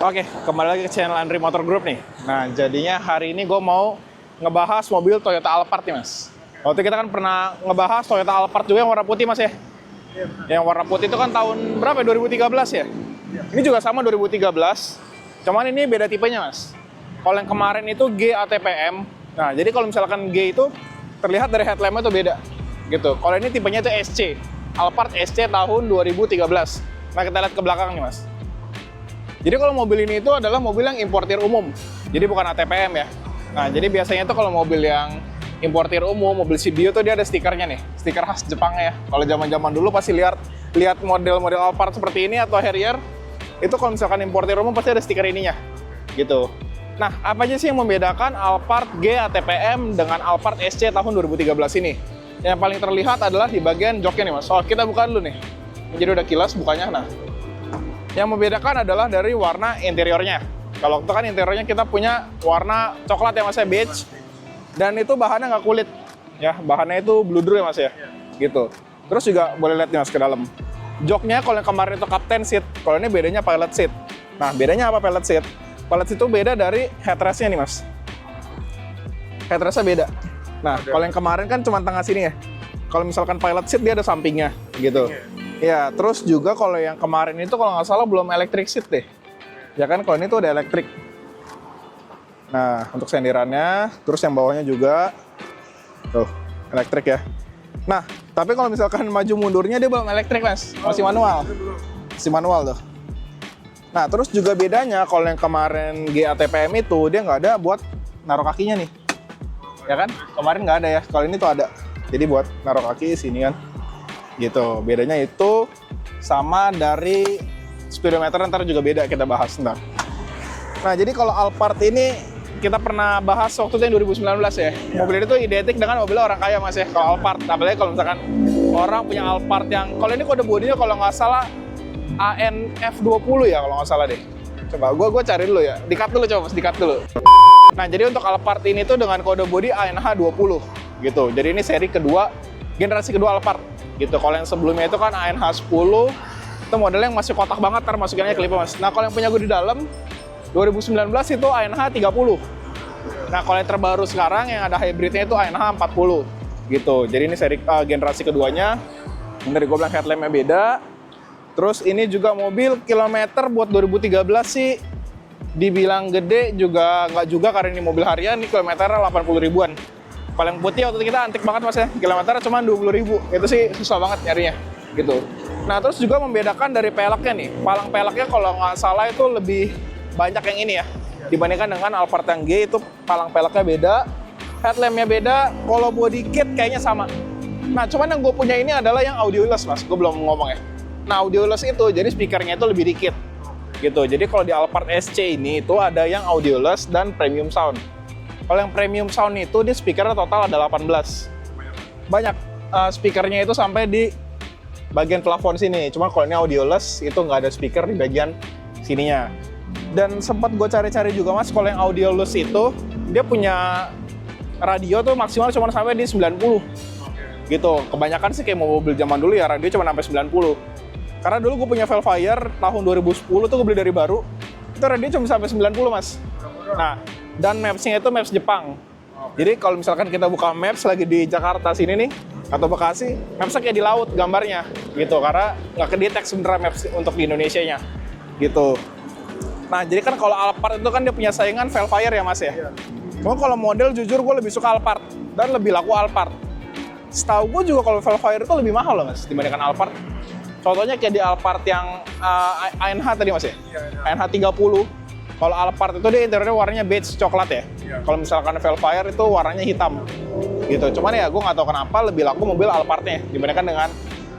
Oke, kembali lagi ke channel Andri Motor Group nih. Nah, jadinya hari ini gue mau ngebahas mobil Toyota Alphard nih, Mas. Waktu kita kan pernah ngebahas Toyota Alphard juga yang warna putih, Mas ya? Yang warna putih itu kan tahun berapa ya? 2013 ya? Ini juga sama 2013, cuman ini beda tipenya, Mas. Kalau yang kemarin itu G ATPM. Nah, jadi kalau misalkan G itu terlihat dari headlampnya itu beda. Gitu. Kalau ini tipenya itu SC. Alphard SC tahun 2013. Nah, kita lihat ke belakang nih, Mas. Jadi kalau mobil ini itu adalah mobil yang importir umum, jadi bukan ATPM ya. Nah, jadi biasanya itu kalau mobil yang importir umum, mobil CBU tuh dia ada stikernya nih, stiker khas Jepang ya. Kalau zaman-zaman dulu pasti lihat model-model Alphard seperti ini atau Harrier, itu kalau misalkan importir umum pasti ada stiker ininya, gitu. Nah, apa aja sih yang membedakan Alphard G ATPM dengan Alphard SC tahun 2013 ini? Yang paling terlihat adalah di bagian joknya nih, Mas. So, kita buka dulu nih. Jadi udah kilas bukanya, nah. Yang membedakan adalah dari warna interiornya. Kalau itu kan interiornya kita punya warna coklat ya, Mas ya, beige. Dan itu bahannya nggak kulit. Ya, bahannya itu bludru ya, Mas ya. Gitu. Terus juga boleh lihat nih, Mas, ke dalam. Joknya kalau yang kemarin itu captain seat, kalau ini bedanya pilot seat. Nah, bedanya apa pilot seat? Pilot seat itu beda dari headrestnya nih, Mas. Headrestnya beda. Nah, kalau yang kemarin kan cuma tengah sini ya. Kalau misalkan pilot seat dia ada sampingnya, gitu. Ya, terus juga kalau yang kemarin itu kalau nggak salah belum electric seat deh. Ya kan, kalau ini tuh udah elektrik. Nah, untuk senderannya, terus yang bawahnya juga tuh, elektrik ya. Nah, tapi kalau misalkan maju mundurnya dia belum elektrik, Mas. Masih manual. Masih manual tuh. Nah, terus juga bedanya kalau yang kemarin GATPM itu dia nggak ada buat naruh kakinya nih. Ya kan? Kemarin nggak ada ya. Kalau ini tuh ada. Jadi buat naruh kaki sini kan. Gitu. Bedanya itu sama dari speedometer, ntar juga beda kita bahas ntar. Nah, jadi kalau Alphard ini kita pernah bahas waktu itu yang 2019 ya. Mobil ini tuh identik dengan mobil orang kaya, Mas ya, kalau Alphard. Apalagi kalau misalkan orang punya Alphard yang, kalau ini kode bodinya kalau nggak salah ANF20 ya, kalau nggak salah deh. Coba gue cari dulu ya. Di-cut dulu coba, Mas, di-cut dulu. Nah, jadi untuk Alphard ini tuh dengan kode bodi ANH20 gitu. Jadi ini seri kedua, generasi kedua Alphard gitu. Kalau yang sebelumnya itu kan ANH10, itu modelnya yang masih kotak banget, ntar masukinnya klipnya, Mas. Nah, kalau yang punya gue di dalam 2019 itu ANH30. Nah, kalau yang terbaru sekarang yang ada hybridnya itu ANH40 gitu. Jadi ini seri generasi keduanya. Yang dari gue bilang headlampnya beda. Terus ini juga mobil kilometer buat 2013 sih dibilang gede juga nggak juga, karena ini mobil harian, ini kilometernya 80 ribuan. Paling putih waktu kita antik banget, Mas ya, kilometernya cuma 20 ribu. Itu sih susah banget nyarinya gitu. Nah, terus juga membedakan dari peleknya nih. Palang peleknya kalau nggak salah itu lebih banyak yang ini ya, dibandingkan dengan Alphard yang G. Itu palang peleknya beda, headlampnya beda, kalau body kit kayaknya sama. Nah, cuman yang gue punya ini adalah yang audioless, Mas. Gue belum ngomong ya. Nah, audioless itu jadi speakernya itu lebih dikit gitu. Jadi kalau di Alphard SC ini itu ada yang audioless dan premium sound. Kalau yang premium sound itu dia speakernya total ada 18. Banyak speakernya itu sampai di bagian plafon sini. Cuma kalau ini audioless itu nggak ada speaker di bagian sininya. Dan sempat gue cari-cari juga, Mas, kalau yang audioless itu dia punya radio tuh maksimal cuma sampai di 90 gitu. Kebanyakan sih kayak mobil zaman dulu ya, radio cuma sampai 90. Karena dulu gue punya Velfire tahun 2010 tuh gue beli dari baru, itu radio cuma sampai 90, Mas. Nah, dan mapsnya itu maps Jepang. Jadi kalau misalkan kita buka maps lagi di Jakarta sini nih, atau Bekasi, mapsnya kayak di laut gambarnya gitu, karena nggak kedetek sebenarnya maps untuk di Indonesianya gitu. Nah, jadi kan kalau Alphard itu kan dia punya saingan Velfire ya, Mas ya. Cuma kalau model jujur gue lebih suka Alphard dan lebih laku Alphard. Setahu gue juga kalau Velfire itu lebih mahal loh, Mas, dibandingkan Alphard. Contohnya kayak di Alphard yang ANH tadi, Mas ya? ANH30. Kalau Alphard itu dia interiornya warnanya beige coklat ya. Kalau misalkan Velfire itu warnanya hitam gitu. Cuman ya gue nggak tahu kenapa lebih laku mobil Alphardnya dibandingkan dengan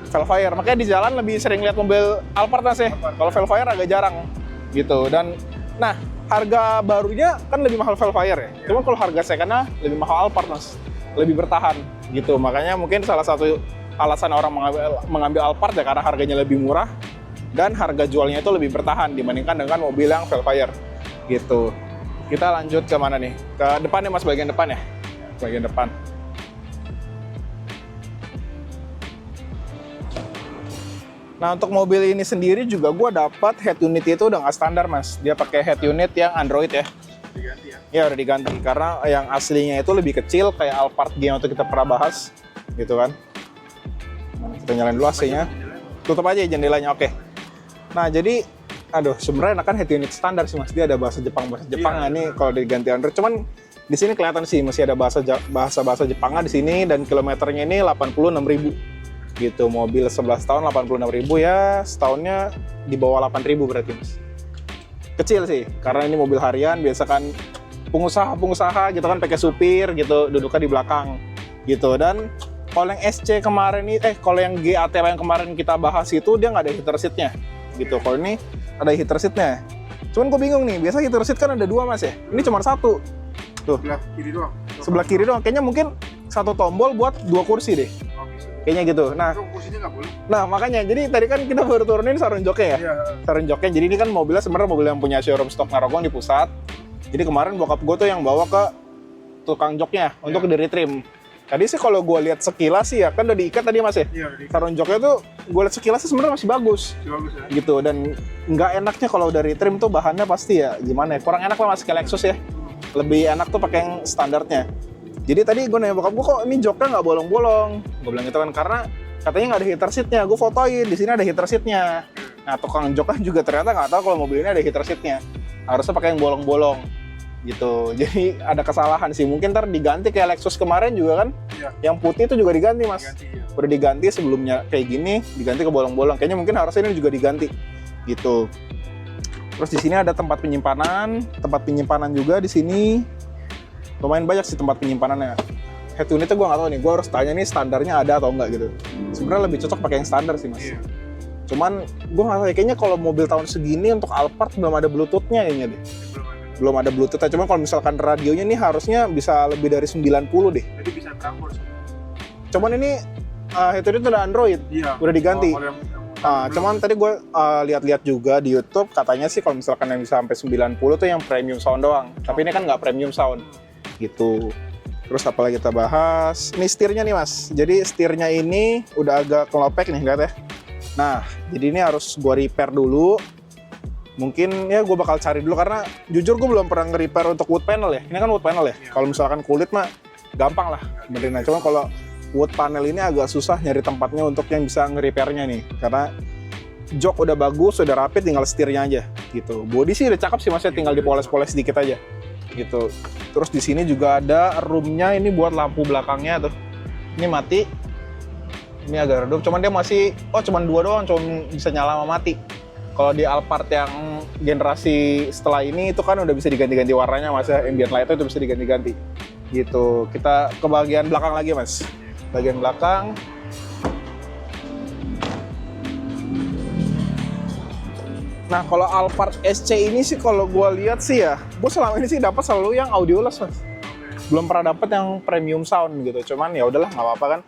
Velfire. Makanya di jalan lebih sering lihat mobil Alphard, Mas ya. Kalau Velfire agak jarang gitu. Dan nah, harga barunya kan lebih mahal Velfire ya. Cuma kalau harga second-nya lebih mahal Alphard, Mas. Lebih bertahan gitu. Makanya mungkin salah satu alasan orang mengambil Alphard ya karena harganya lebih murah dan harga jualnya itu lebih bertahan dibandingkan dengan mobil yang Velfire gitu. Kita lanjut ke mana nih? Ke depan ya, Mas, bagian depan ya. Bagian depan. Nah untuk mobil ini sendiri juga gue dapat head unit itu udah nggak standar mas. Dia pakai head unit yang Android ya. Diganti ya? Ya udah diganti karena yang aslinya itu lebih kecil kayak Alphard G yang waktu kita pernah bahas, gitu kan. Nah, kita nyalain dulu AC-nya. Tutup aja jendelanya, oke. Nah jadi, aduh sebenarnya enakan head unit standar sih mas. Dia ada bahasa Jepang Iya. nih kalau diganti Android. Cuman di sini kelihatan sih masih ada bahasa Jepangnya di sini dan kilometernya ini 86.000. Gitu, mobil 11 tahun 86.000 ya, setahunnya di bawah 8.000 berarti mas. Kecil sih, karena ini mobil harian, biasa kan pengusaha gitu kan pakai supir gitu, duduknya di belakang gitu. Dan kalau yang SC kemarin kalau yang GAT yang kemarin kita bahas itu dia nggak ada heater seatnya gitu. Kalau ini ada heater seatnya. Cuman gue bingung nih, biasa heater seat kan ada 2 mas ya, ini cuma 1 tuh. Sebelah kiri doang? Sebelah kiri doang, kayaknya mungkin 1 tombol buat 2 kursi deh. Oh, bisa. Kayaknya gitu. Nah, Kursinya nggak boleh? Nah makanya, jadi tadi kan kita baru turunin sarung joknya ya. Iya. Sarung joknya, jadi ini kan mobilnya sebenarnya mobil yang punya showroom stok Narogong di pusat. Jadi kemarin bokap gue tuh yang bawa ke tukang joknya untuk di retrim. Tadi sih kalau gue lihat sekilas sih ya, kan udah diikat tadi mas ya. Iya, udah Sarung joknya tuh gue lihat sekilas sih sebenarnya masih bagus. bagus ya? Gitu, dan nggak enaknya kalau dari trim tuh bahannya pasti ya gimana ya, kurang enak lah mas kayak Lexus ya. Lebih enak tuh pakai yang standarnya. Jadi tadi gue nanya bokap gue, kok ini joknya nggak bolong-bolong? Gue bilang gitu kan, karena katanya nggak ada heater seatnya. Gue fotoin, di sini ada heater seatnya. Nah tukang joknya juga ternyata nggak tahu kalau mobil ini ada heater seatnya. Harusnya pakai yang bolong-bolong gitu. Jadi ada kesalahan sih. Mungkin ntar diganti kayak Lexus kemarin juga kan. Iya. Yang putih itu juga diganti mas. Diganti ya. Udah diganti sebelumnya kayak gini, diganti ke bolong-bolong. Kayaknya mungkin harusnya ini juga diganti gitu. Terus di sini ada tempat penyimpanan juga di sini. Lumayan banyak sih tempat penyimpanannya. Head unitnya gue nggak tahu nih, gue harus tanya nih standarnya ada atau enggak gitu. Sebenarnya lebih cocok pakai yang standar sih mas. Iya. Cuman gue nggak tahu, kayaknya kalau mobil tahun segini untuk Alphard belum ada Bluetooth-nya kayaknya deh. Belum ada Bluetooth-nya, cuman kalau misalkan radionya nih harusnya bisa lebih dari 90 deh. Jadi bisa campur. Cuman ini head unit udah Android, Iya. udah diganti. Kalau Cuman tadi gue lihat-lihat juga di YouTube, katanya sih kalau misalkan yang bisa sampai 90 tuh yang premium sound doang. Tapi ini kan nggak premium sound gitu. Terus apa lagi kita bahas? Ini setirnya nih mas. Jadi setirnya ini udah agak kelopek nih, lihat ya. Nah, jadi ini harus gue repair dulu. Mungkin ya gue bakal cari dulu karena jujur gue belum pernah nge-repair untuk wood panel ya. Ini kan wood panel ya. Kalau misalkan kulit mah gampang lah benerin. Cuma kalau wood panel ini agak susah nyari tempatnya untuk yang bisa nge-repairnya nih. Karena jok udah bagus, udah rapi, tinggal setirnya aja gitu. Body sih udah cakep sih mas, tinggal dipoles-poles sedikit aja gitu. Terus di sini juga ada roomnya ini buat lampu belakangnya tuh. Ini mati. Ini agak redup, cuman dia masih cuman 2 doang, cuman bisa nyala sama mati. Kalau di Alphard yang generasi setelah ini itu kan udah bisa diganti-ganti warnanya mas ya, ambient light itu bisa diganti-ganti. Gitu. Kita ke bagian belakang lagi mas. Bagian belakang. Nah kalau Alphard SC ini sih kalau gue lihat sih ya, gue selama ini sih dapat selalu yang audioless mas. Belum pernah dapat yang premium sound gitu. Cuman ya udahlah nggak apa-apa kan.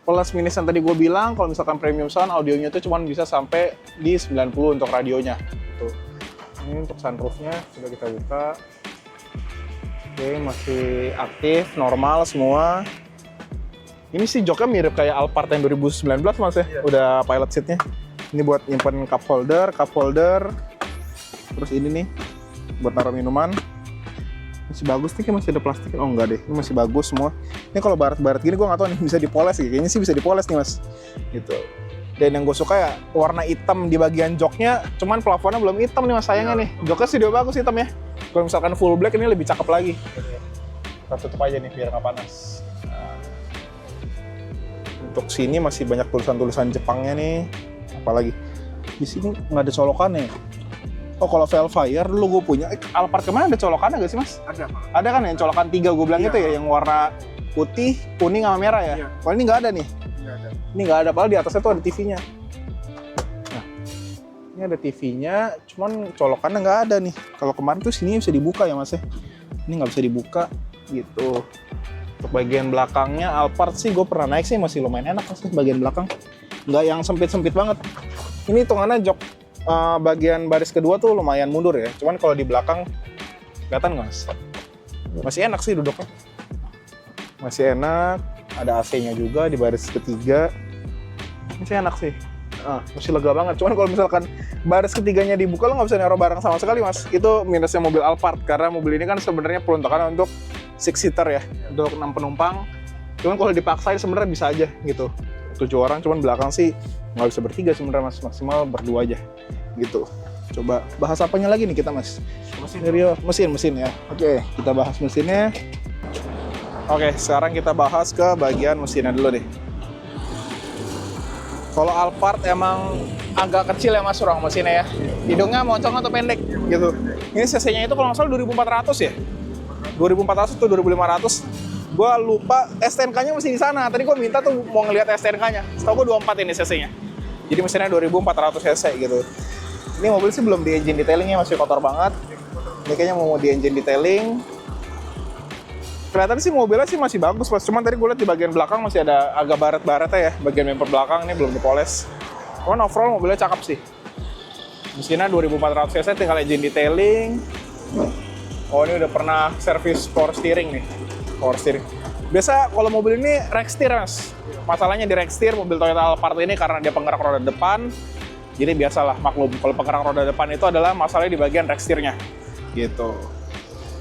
Plus minus yang tadi gue bilang, kalau misalkan premium sound audionya itu cuman bisa sampai di 90 untuk radionya. Tuh. Ini untuk sunroofnya sudah kita buka. Oke, masih aktif, normal semua. Ini sih joknya mirip kayak Alphard yang 2019 mas ya, udah pilot seatnya. Ini buat nyimpen cup holder. Terus ini nih buat taruh minuman. Masih bagus nih, kayak masih ada plastik. Oh enggak deh, ini masih bagus semua. Ini kalau barat-barat gini gue nggak tahu nih bisa dipoles gitu. Kayaknya sih bisa dipoles nih mas. Gitu. Dan yang gue suka ya warna hitam di bagian joknya. Cuman plafonnya belum hitam nih mas, sayangnya nih. Joknya sih udah bagus hitam ya. Kalau misalkan full black ini lebih cakep lagi. Kita tutup aja nih biar nggak panas. Nah. Untuk sini masih banyak tulisan-tulisan Jepangnya nih. Apalagi di sini nggak ada colokannya. Oh kalau Velfire dulu gue punya, Alphard kemarin ada colokannya nggak sih mas? Ada Pak. Ada kan yang colokan 3 gue bilang itu ya, yang warna putih, kuning sama merah ya? Iya. Kalau ini nggak ada nih. Nggak ada. Ini nggak ada, padahal di atasnya tuh ada TV-nya. Nah, ini ada TV-nya, cuman colokannya nggak ada nih. Kalau kemarin tuh sini bisa dibuka ya mas ya. Ini nggak bisa dibuka gitu. Untuk bagian belakangnya Alphard sih gue pernah naik sih masih lumayan enak mas bagian belakang. Nggak yang sempit-sempit banget. Ini hitungannya jok bagian baris kedua tuh lumayan mundur ya. Cuman kalau di belakang kelihatan nggak mas? Masih enak sih duduknya. Masih enak. Ada AC-nya juga di baris ketiga. Masih enak sih. Masih lega banget. Cuman kalau misalkan baris ketiganya dibuka, lo nggak bisa naruh barang sama sekali, Mas. Itu minusnya mobil Alphard, karena mobil ini kan sebenarnya peruntukannya untuk 6-seater ya, untuk 6 penumpang. Cuman kalau dipaksain sebenarnya bisa aja gitu. 7 orang, cuman belakang sih nggak bisa bertiga sebenarnya, Mas. Maksimal berdua aja gitu. Coba bahas apanya lagi nih kita, Mas? Mesin ya. Oke, kita bahas mesinnya. Oke, sekarang kita bahas ke bagian mesinnya dulu deh. Kalau Alphard emang agak kecil ya, Mas, ruang mesinnya ya. Hidungnya moncong atau pendek gitu. Ini cc-nya itu kalau nggak salah 2400 ya. 2400 atau 2500. Gua lupa STNK-nya masih di sana. Tadi gua minta tuh mau ngelihat STNK-nya. Setahu gua 24 ini cc-nya. Jadi mesinnya 2400 cc gitu. Ini mobil sih belum di engine detailingnya, masih kotor banget. Ini kayaknya mau di engine detailing. Kelihatan sih mobilnya sih masih bagus, Mas. Cuman tadi gue lihat di bagian belakang masih ada agak baret-baretnya ya. Bagian bumper belakang ini belum dipoles. Cuman overall mobilnya cakep sih. Mesinnya 2400 cc, tinggal engine detailing. Oh, ini udah pernah servis power steering nih. Power steering. Biasa kalau mobil ini rack steer, Mas. Masalahnya di rack steer mobil Toyota Alphard ini karena dia penggerak roda depan. Jadi biasalah maklum, kalau penggerak roda depan itu adalah masalahnya di bagian rack steer-nya. Gitu.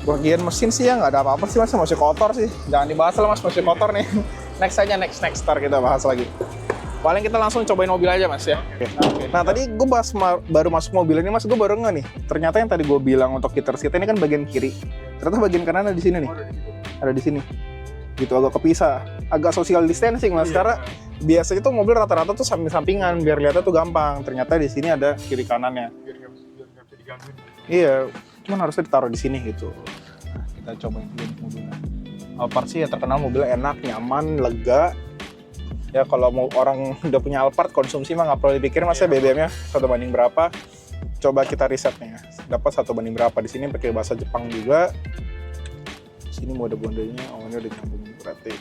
Bagian mesin sih ya nggak ada apa-apa sih, Mas, masih kotor sih. Jangan dibahas lah, Mas, masih kotor nih. Next aja, next ntar kita bahas lagi. Paling kita langsung cobain mobil aja, Mas ya. Okay. Nah tadi gue baru masuk mobil ini, Mas, gue baru nggak nih. Ternyata yang tadi gue bilang untuk heater seat ini kan bagian kiri. Ternyata bagian kanan ada di sini nih. Ada di sini. Gitu agak kepisah. Agak social distancing, Mas. Karena biasanya tuh mobil rata-rata tuh samping-sampingan biar lihatnya tuh gampang. Ternyata di sini ada kiri kanannya. Biar nggak bisa digangguin. Iya. Cuman harusnya ditaruh di sini gitu. Nah, kita cobain dulu mobilnya. Alphard sih ya terkenal mobilnya enak, nyaman, lega. Ya kalau mau orang udah punya Alphard konsumsi mah nggak perlu dipikirin, Mas, ya BBM-nya 1 banding berapa. Coba kita risetnya. Dapat 1 banding berapa. Di sini pakai bahasa Jepang juga. Di sini mode-modenya, oh ini udah nyambung berarti.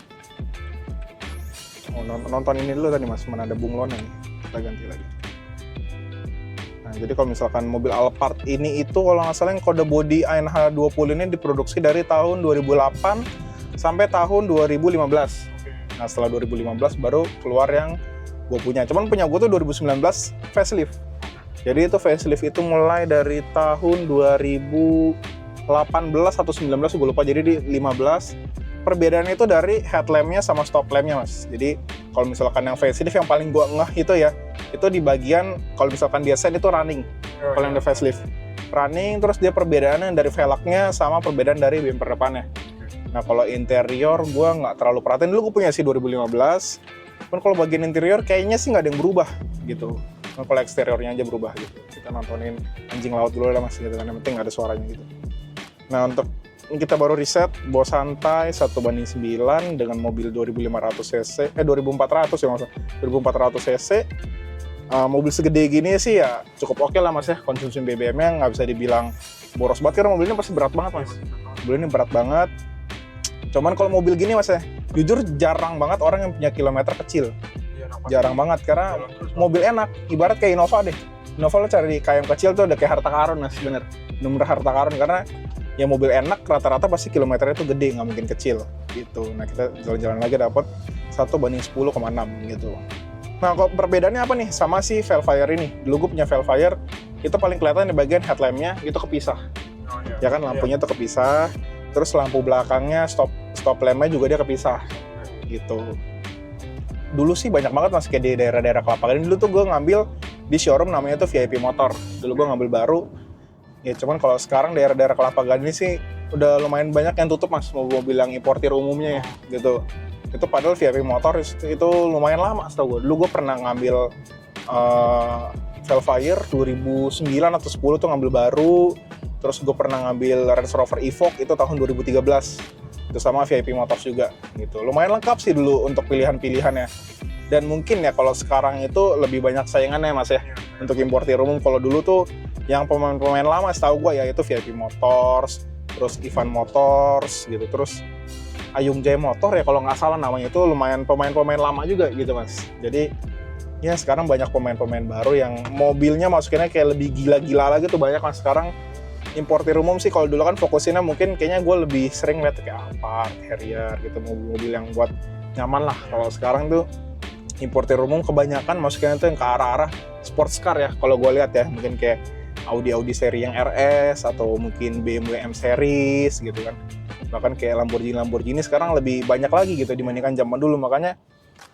Oh, nonton ini dulu tadi, Mas, mana ada bunglonnya nih. Kita ganti lagi. Nah, jadi kalau misalkan mobil Alphard ini itu kalau nggak salah yang kode bodi ANH20 ini diproduksi dari tahun 2008 sampai tahun 2015. Nah, setelah 2015 baru keluar yang gue punya. Cuman punya gue tuh 2019 facelift. Jadi itu facelift itu mulai dari tahun 2018 atau 19 gue lupa. Jadi di 15. Perbedaannya itu dari headlampnya sama stop lampnya, Mas. Jadi kalau misalkan yang facelift yang paling gue ngeh itu ya, itu di bagian kalau misalkan dia set itu running. Kalau yang di facelift running, terus dia perbedaannya dari velgnya sama perbedaan dari bumper depannya. Nah kalau interior gue nggak terlalu perhatiin, dulu gue punya sih 2015. Cuman kalau bagian interior kayaknya sih nggak ada yang berubah gitu. Nah, kalau eksteriornya aja berubah gitu. Kita nontonin anjing laut dulu lah, Mas, gitu kan, yang penting nggak ada suaranya gitu. Nah untuk kita baru riset bawa santai 1:9 dengan mobil 2500 cc, 2400 ya, Mas. 2400 cc. Mobil segede gini sih ya cukup oke lah, Mas, ya. Konsumsi BBM-nya nggak bisa dibilang boros banget karena mobilnya pasti berat banget, Mas. Mobil ini berat banget. Cuman kalau mobil gini, Mas, ya, jujur jarang banget orang yang punya kilometer kecil. Jarang banget karena mobil enak. Ibarat kayak Innova deh. Innova lo cari kayak yang kecil tuh udah kayak harta karun, Mas, bener harta karun karena ya mobil enak rata-rata pasti kilometernya tuh gede, nggak mungkin kecil gitu. Nah kita jalan-jalan lagi dapat 1:10,6 gitu. Nah kok perbedaannya apa nih sama si Velfire ini? Dulu gue punya Velfire, itu paling kelihatan di bagian headlampnya itu kepisah. Ya kan lampunya tuh kepisah, terus lampu belakangnya stop lampnya juga dia kepisah gitu. Dulu sih banyak banget, Mas, kayak di daerah-daerah Kelapa Gading. Dulu tuh gue ngambil di showroom namanya tuh VIP Motor. Dulu gue ngambil baru. Ya cuman kalau sekarang daerah-daerah Kelapa Gading sih udah lumayan banyak yang tutup, Mas, mobil yang importir umumnya ya gitu. Itu padahal VIP Motor itu lumayan lama setahu gue. Dulu gue pernah ngambil Velfire 2009 atau 10 tuh ngambil baru. Terus gue pernah ngambil Range Rover Evoque itu tahun 2013. Itu sama VIP Motors juga gitu. Lumayan lengkap sih dulu untuk pilihan-pilihannya. Dan mungkin ya kalau sekarang itu lebih banyak saingannya, Mas, ya. Untuk importir umum. Kalau dulu tuh yang pemain-pemain lama setahu gue ya itu VIP Motors, terus Ivan Motors gitu, terus Ayung Jaya Motor ya kalau nggak salah namanya, itu lumayan pemain-pemain lama juga gitu, Mas. Jadi ya sekarang banyak pemain-pemain baru yang mobilnya masukinnya kayak lebih gila-gila lagi tuh banyak, Mas. Sekarang importir umum sih kalau dulu kan fokusinnya mungkin kayaknya gue lebih sering lihat kayak Alphard, Harrier gitu, mobil-mobil yang buat nyaman lah. Kalau sekarang tuh importir umum kebanyakan masuknya itu yang ke arah-arah sports car ya. Kalau gue lihat ya, mungkin kayak Audi seri yang RS atau mungkin BMW M series gitu kan. Bahkan kayak Lamborghini sekarang lebih banyak lagi gitu dibandingkan zaman dulu. Makanya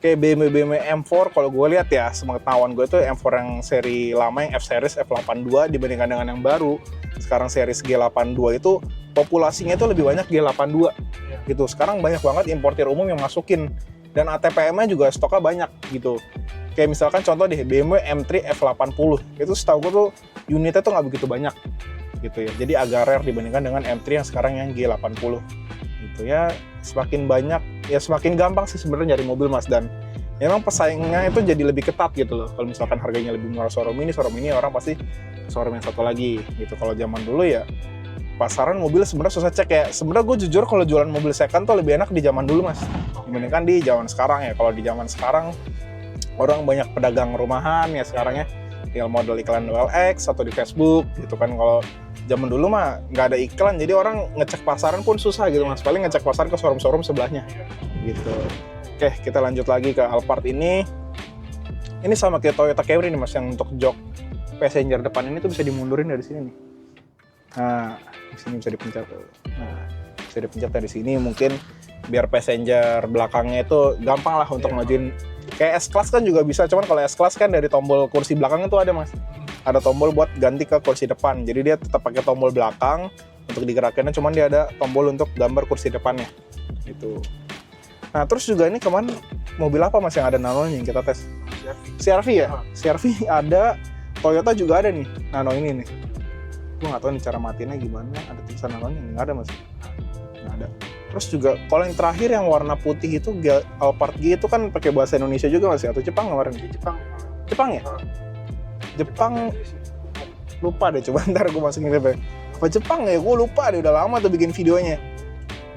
kayak BMW M4 kalau gue lihat ya, sepengetahuan gue itu M4 yang seri lama yang F series F82 dibandingkan dengan yang baru sekarang series G82 itu populasinya itu lebih banyak G82 gitu. Sekarang banyak banget importir umum yang masukin, dan ATPM-nya juga stoknya banyak gitu. Kayak misalkan contoh deh BMW M3 F80 itu setahu gue tuh unitnya tuh nggak begitu banyak gitu ya. Jadi agak rare dibandingkan dengan M3 yang sekarang yang G80 gitu ya. Semakin banyak ya semakin gampang sih sebenarnya nyari mobil Mas, dan memang pesaingnya itu jadi lebih ketat gitu loh. Kalau misalkan harganya lebih murah showroom ini orang pasti showroom yang satu lagi gitu. Kalau zaman dulu ya pasaran mobil sebenarnya susah cek ya. Sebenarnya gue jujur kalau jualan mobil second tuh lebih enak di zaman dulu Mas dibandingkan di zaman sekarang ya. Kalau di zaman sekarang orang banyak pedagang rumahan ya sekarang ya, tinggal model iklan OLX atau di Facebook gitu kan. Kalau zaman dulu mah nggak ada iklan, jadi orang ngecek pasaran pun susah gitu Mas. Paling ngecek pasaran ke showroom sebelahnya gitu. Oke, kita lanjut lagi ke Alphard ini. Ini sama kayak Toyota Camry nih Mas, yang untuk jok passenger depan ini tuh bisa dimundurin dari sini nih. Nah, di sini bisa dipencet. Nah, bisa dipencet dari sini, mungkin biar passenger belakangnya itu gampang lah untuk majuin. Kayak S-Class kan juga bisa, cuman kalau S-Class kan dari tombol kursi belakang itu ada Mas. Ada tombol buat ganti ke kursi depan. Jadi dia tetap pakai tombol belakang untuk digerakinnya, cuman dia ada tombol untuk gambar kursi depannya. Gitu. Nah, terus juga ini kemarin mobil apa Mas yang ada nanonya yang kita tes? CR-V ya? CR-V ada, Toyota juga ada nih, nano ini nih. Gue nggak tahu nih cara matiinnya gimana, ada tulisan nanonya, nggak ada Mas. Nggak ada. Terus juga kalau yang terakhir yang warna putih itu Alphard G itu kan pakai bahasa Indonesia juga Mas ya? Atau Jepang kemarin? Jepang ya? Jepang lupa deh, coba ntar gue masukin apa Jepang ya? Gue lupa deh, udah lama tuh bikin videonya.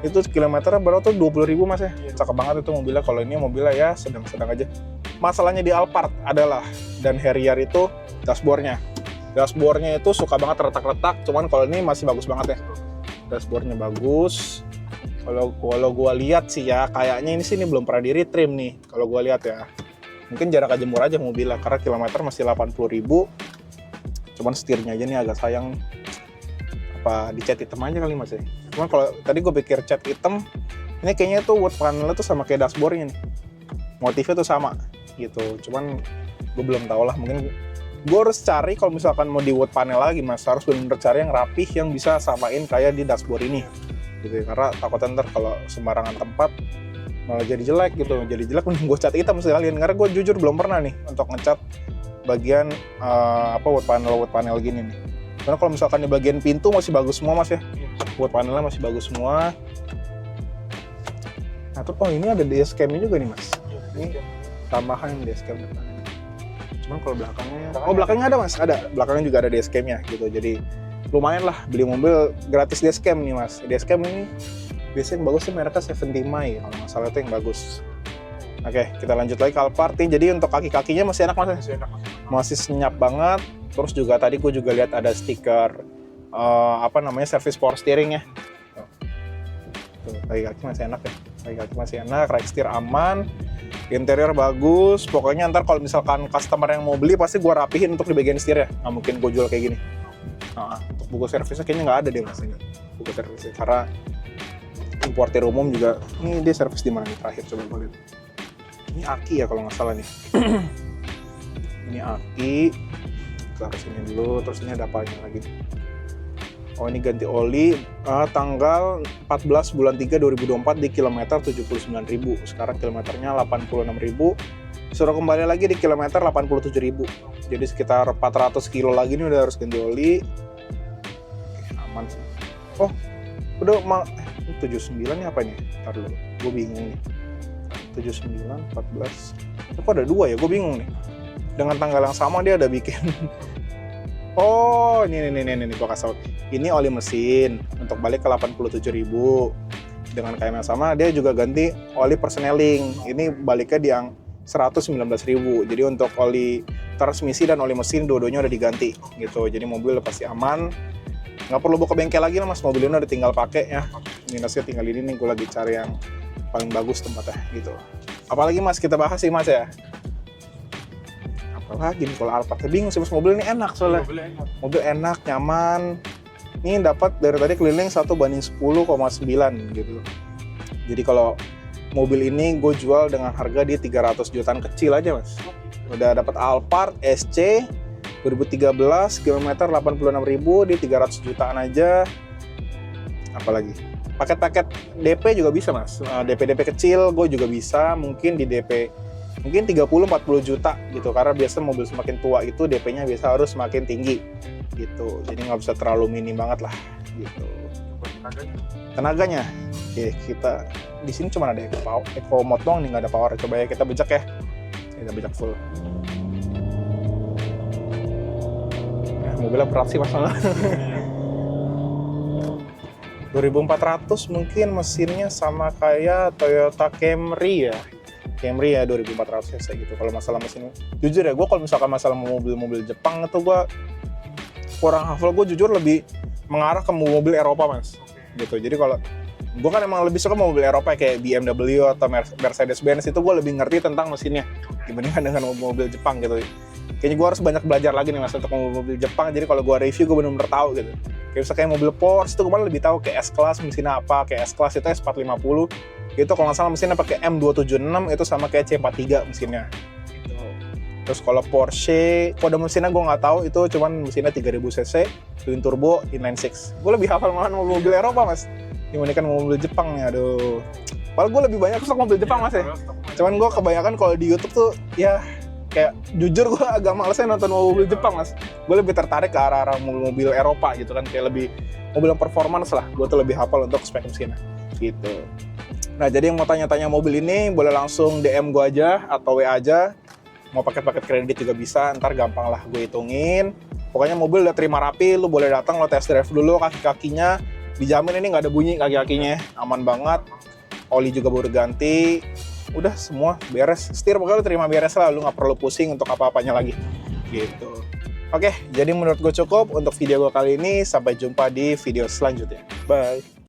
Itu kilometernya berapa tuh? 20.000 Mas ya? Cakep banget itu mobilnya. Kalau ini mobilnya ya sedang-sedang aja. Masalahnya di Alphard adalah, dan Harrier itu dashboardnya itu suka banget retak-retak, cuman kalau ini masih bagus banget ya. Dashboardnya bagus. Kalau gue lihat sih ya, kayaknya ini sih ini belum pernah di retrim nih. Kalau gue lihat ya, mungkin jarak jemur aja mobilnya karena kilometer masih 80.000. Cuman setirnya aja nih agak sayang. Apa dicat hitam aja kali Mas ya? Cuman kalau tadi gue pikir cat hitam, ini kayaknya tuh wood panelnya tuh sama kayak dashboardnya nih. Motifnya tuh sama gitu. Cuman gue belum tahu lah, mungkin gue harus cari kalau misalkan mau di wood panel lagi Mas, harus bener-bener cari yang rapih yang bisa samain kayak di dashboard ini. Gitu ya, karena takutnya ntar kalau sembarangan tempat malah jadi jelek gitu. Jadi jelek mending gue cat hitam sekalian, karena gue jujur belum pernah nih untuk ngecat bagian wood panel gini nih. Karena kalau misalkan di bagian pintu masih bagus semua Mas ya, wood panelnya masih bagus semua. Nah terus ini ada dashcam-nya juga nih Mas. Ini tambahan dashcam depannya. Cuman kalau belakangnya ada Mas, ada belakangnya juga ada dashcam-nya gitu. Jadi lumayan lah beli mobil gratis dashcam nih Mas. Dashcam ini biasanya yang bagus sih mereknya 70 Mi, kalau nggak salah itu yang bagus. Oke, kita lanjut lagi ke Alphard. Jadi untuk kaki-kakinya masih enak Mas. Masih senyap banget. Terus juga tadi gue juga lihat ada stiker service power steering ya. Tuh, kaki-kaki masih enak ya. Kaki-kaki masih enak, rack steer aman. Interior bagus. Pokoknya ntar kalau misalkan customer yang mau beli pasti gue rapihin untuk di bagian setir ya. Nggak mungkin gue jual kayak gini. Nah, untuk buku servisnya kayaknya nggak ada deh Mas ini. Buku servisnya karena importir umum juga. Ini dia servis di mana nih terakhir, coba gue lihat. Ini aki ya kalau nggak salah nih. Ini aki. Kita ke sini dulu. Terus ini ada apanya lagi? Oh ini ganti oli tanggal 14 bulan 3 2024 di kilometer 79.000. Sekarang kilometernya 86.000. Suruh kembali lagi di kilometer 87.000. Jadi sekitar 400 kilo lagi nih udah harus ganti oli. Oke, aman sih. Oh, udah 79 nih apa nih? Ntar dulu, gue bingung nih. 79, 14. Kok ada dua ya? Gue bingung nih. Dengan tanggal yang sama dia ada bikin. Oh, ini gue kasih. Ini oli mesin untuk balik ke 87.000. Dengan KM yang sama dia juga ganti oli persneling. Ini baliknya di yang 119.000. Jadi untuk oli transmisi dan oli mesin dua-duanya udah diganti gitu. Jadi mobil udah pasti aman. Nggak perlu bawa ke bengkel lagi lah Mas. Mobil ini udah tinggal pakai ya. Minusnya tinggal ini nih, gue lagi cari yang paling bagus tempatnya gitu. Apalagi Mas kita bahas sih Mas ya. Apalagi nih kalau Alphard, bingung sih mas, mobil ini enak soalnya. Mobilnya enak. Mobil enak, nyaman. Ini dapat dari tadi keliling 1:10,9 gitu. Jadi kalau mobil ini gue jual dengan harga di 300 jutaan kecil aja mas. Udah dapat Alphard SC 2013, kilometer 86.000 di 300 jutaan aja. Apalagi paket-paket DP juga bisa mas. DP kecil gue juga bisa, mungkin di DP mungkin 30-40 juta gitu, karena biasa mobil semakin tua itu DP-nya biasa harus semakin tinggi gitu, jadi nggak bisa terlalu minim banget lah gitu. Tenaganya, oke, kita di sini cuma ada eco mode doang nih, nggak ada power. Coba ya kita bejak ya, kita bejak full. Mobilnya berat sih masalah. 2400 mungkin mesinnya sama kayak Toyota Camry ya. Camry ya 2400 cc gitu. Kalau masalah mesin, jujur ya, gue kalau misalkan masalah mobil-mobil Jepang itu gue kurang hafal. Gue jujur lebih mengarah ke mobil Eropa mas. Gitu. Jadi kalau gue kan emang lebih suka mobil Eropa kayak BMW atau Mercedes-Benz, itu gue lebih ngerti tentang mesinnya dibandingkan dengan mobil Jepang gitu. Kayaknya gue harus banyak belajar lagi nih mas untuk mobil Jepang. Jadi kalau gue review gue benar-benar tahu gitu. Kayak misalnya mobil Porsche itu gue malah lebih tahu kayak S-Class mesinnya apa, kayak S-Class itu S450 itu kalau nggak salah mesinnya pakai M276, itu sama kayak C43 mesinnya gitu. Terus kalau Porsche kode mesinnya gue nggak tahu, itu cuman mesinnya 3000 cc twin turbo inline six. Gue lebih hafal malah mobil Eropa mas dibandingkan mobil Jepang nih. Aduh, padahal gue lebih banyak stok mobil Jepang mas ya. Cuman gue kebanyakan kalau di YouTube tuh ya kayak jujur gue agak malesnya nonton mobil Jepang mas. Gue lebih tertarik ke arah-arah mobil Eropa gitu kan, kayak lebih mobil yang performance lah. Gue tuh lebih hafal untuk spek mesinnya gitu. Nah jadi yang mau tanya-tanya mobil ini boleh langsung DM gue aja atau WA aja. Mau paket-paket kredit juga bisa, ntar gampang lah gue hitungin. Pokoknya mobil udah terima rapi, lu boleh datang, lo test drive dulu kaki-kakinya. Dijamin ini nggak ada bunyi kaki-kakinya, aman banget. Oli juga baru ganti. Udah semua beres, setir pokoknya lu terima beres lah, lu nggak perlu pusing untuk apa-apanya lagi gitu. Oke, jadi menurut gue cukup untuk video gue kali ini. Sampai jumpa di video selanjutnya, bye.